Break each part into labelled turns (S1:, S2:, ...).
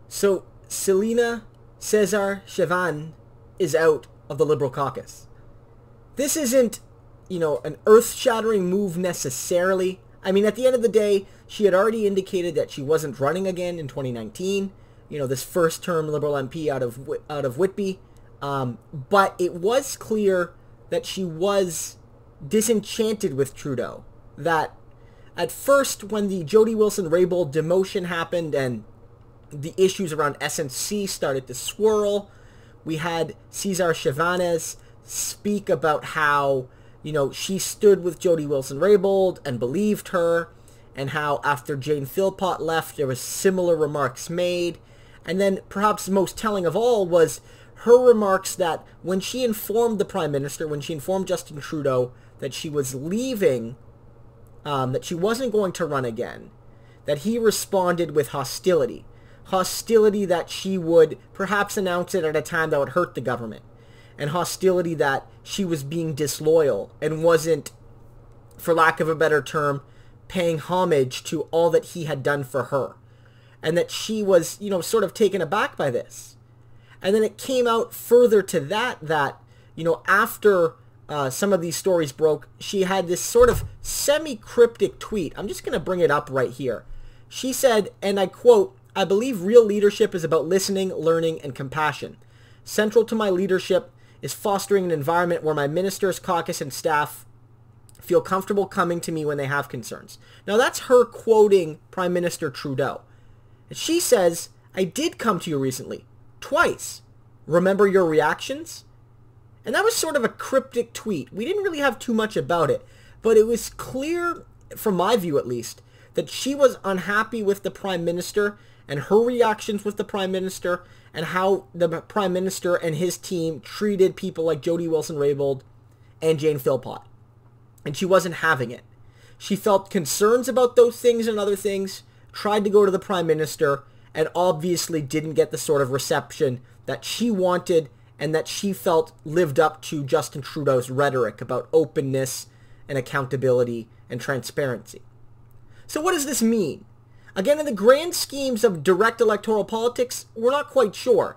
S1: So Selina Caesar-Chavannes is out of the Liberal caucus. This isn't, an earth-shattering move necessarily. I mean, at the end of the day, she had already indicated that she wasn't running again in 2019. This first-term Liberal MP out of Whitby. But it was clear that she was disenchanted with Trudeau. That at first, when the Jody Wilson-Raybould demotion happened and the issues around SNC started to swirl, we had Caesar-Chavannes speak about how, she stood with Jody Wilson-Raybould and believed her, and how after Jane Philpott left, there was similar remarks made. And then perhaps most telling of all was her remarks that when she informed the Prime Minister, when she informed Justin Trudeau that she was leaving, that she wasn't going to run again, that he responded with hostility. Hostility that she would perhaps announce it at a time that would hurt the government. And hostility that she was being disloyal and wasn't, for lack of a better term, paying homage to all that he had done for her. And that she was, sort of taken aback by this. And then it came out further to that, after some of these stories broke, she had this sort of semi-cryptic tweet. I'm just going to bring it up right here. She said, and I quote, "I believe real leadership is about listening, learning, and compassion. Central to my leadership is fostering an environment where my ministers, caucus, and staff feel comfortable coming to me when they have concerns." Now that's her quoting Prime Minister Trudeau. And she says, "I did come to you recently. Twice. Remember your reactions?" And that was sort of a cryptic tweet. We didn't really have too much about it. But it was clear, from my view at least, that she was unhappy with the Prime Minister and her reactions with the Prime Minister and how the Prime Minister and his team treated people like Jody Wilson-Raybould and Jane Philpott. And she wasn't having it. She felt concerns about those things and other things, tried to go to the Prime Minister, and obviously didn't get the sort of reception that she wanted and that she felt lived up to Justin Trudeau's rhetoric about openness and accountability and transparency. So what does this mean? Again, in the grand schemes of direct electoral politics, we're not quite sure.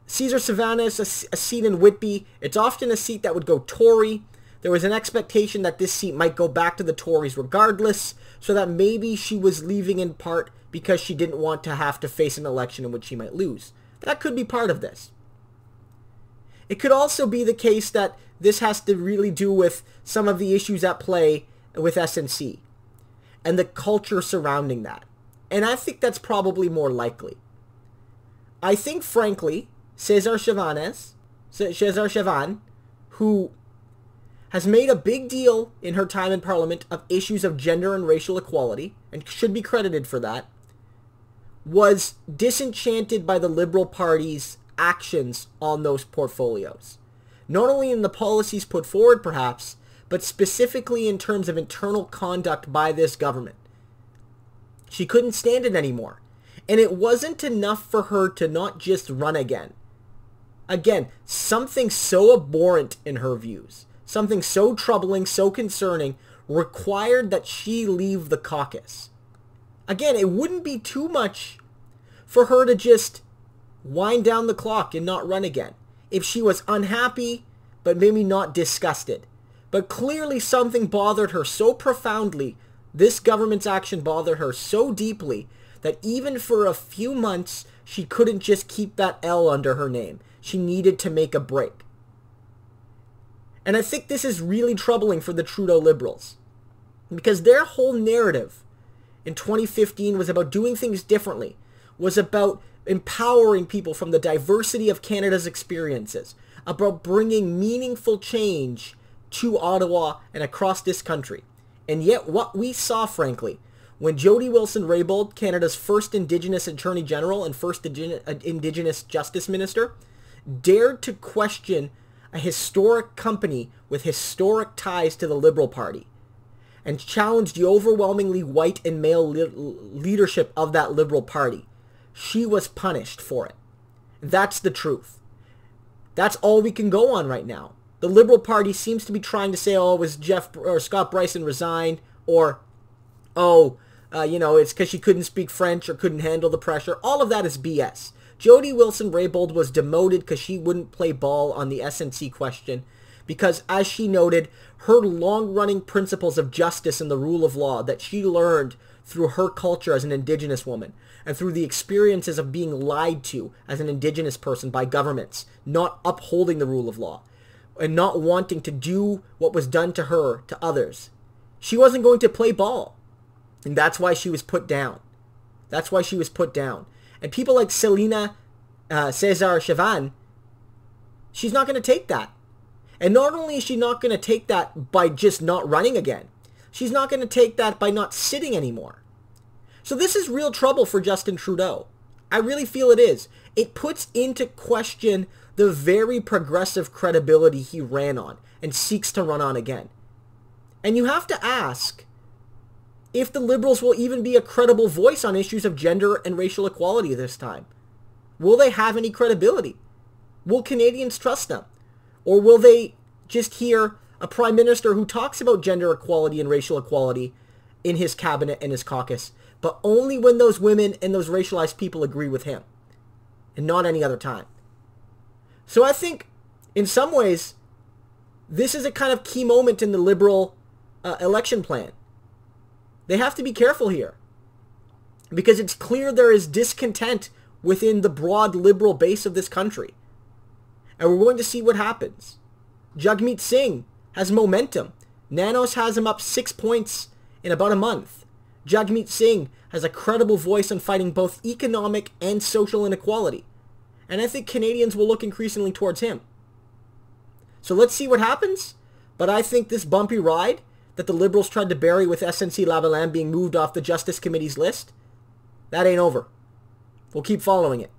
S1: Caesar-Chavannes, a seat in Whitby, it's often a seat that would go Tory. There was an expectation that this seat might go back to the Tories regardless, so that maybe she was leaving in part because she didn't want to have to face an election in which she might lose. That could be part of this. It could also be the case that this has to really do with some of the issues at play with SNC and the culture surrounding that. And I think that's probably more likely. I think, frankly, Caesar-Chavannes, who has made a big deal in her time in Parliament of issues of gender and racial equality, and should be credited for that, was disenchanted by the Liberal Party's actions on those portfolios. Not only in the policies put forward, perhaps, but specifically in terms of internal conduct by this government. She couldn't stand it anymore. And it wasn't enough for her to not just run again. Again, something so abhorrent in her views, something so troubling, so concerning, required that she leave the caucus. Again, it wouldn't be too much for her to just wind down the clock and not run again. If she was unhappy, but maybe not disgusted. But clearly something bothered her so profoundly, this government's action bothered her so deeply, that even for a few months, she couldn't just keep that L under her name. She needed to make a break. And I think this is really troubling for the Trudeau Liberals. Because their whole narrative in 2015 was about doing things differently, was about empowering people from the diversity of Canada's experiences, about bringing meaningful change to Ottawa and across this country. And yet what we saw, frankly, when Jody Wilson-Raybould, Canada's first Indigenous Attorney General and first Indigenous Justice Minister, dared to question a historic company with historic ties to the Liberal Party and challenged the overwhelmingly white and male leadership of that Liberal Party, she was punished for it. That's the truth. That's all we can go on right now. The Liberal Party seems to be trying to say, oh, it was Scott Bryson resigned, or, oh, It's because she couldn't speak French or couldn't handle the pressure. All of that is BS. Jody Wilson-Raybould was demoted because she wouldn't play ball on the SNC question because, as she noted, her long-running principles of justice and the rule of law that she learned through her culture as an Indigenous woman and through the experiences of being lied to as an Indigenous person by governments, not upholding the rule of law and not wanting to do what was done to her to others. She wasn't going to play ball. And that's why she was put down. That's why she was put down. And people like Selena Caesar-Chavannes, she's not going to take that. And not only is she not going to take that by just not running again, she's not going to take that by not sitting anymore. So this is real trouble for Justin Trudeau. I really feel it is. It puts into question the very progressive credibility he ran on and seeks to run on again. And you have to ask if the Liberals will even be a credible voice on issues of gender and racial equality this time. Will they have any credibility? Will Canadians trust them? Or will they just hear a Prime Minister who talks about gender equality and racial equality in his cabinet and his caucus, but only when those women and those racialized people agree with him, and not any other time? So I think, in some ways, this is a kind of key moment in the Liberal election plan. They have to be careful here, because it's clear there is discontent within the broad Liberal base of this country. And we're going to see what happens. Jagmeet Singh has momentum. Nanos has him up 6 points in about a month. Jagmeet Singh has a credible voice on fighting both economic and social inequality. And I think Canadians will look increasingly towards him. So let's see what happens. But I think this bumpy ride that the Liberals tried to bury with SNC-Lavalin being moved off the Justice Committee's list, that ain't over. We'll keep following it.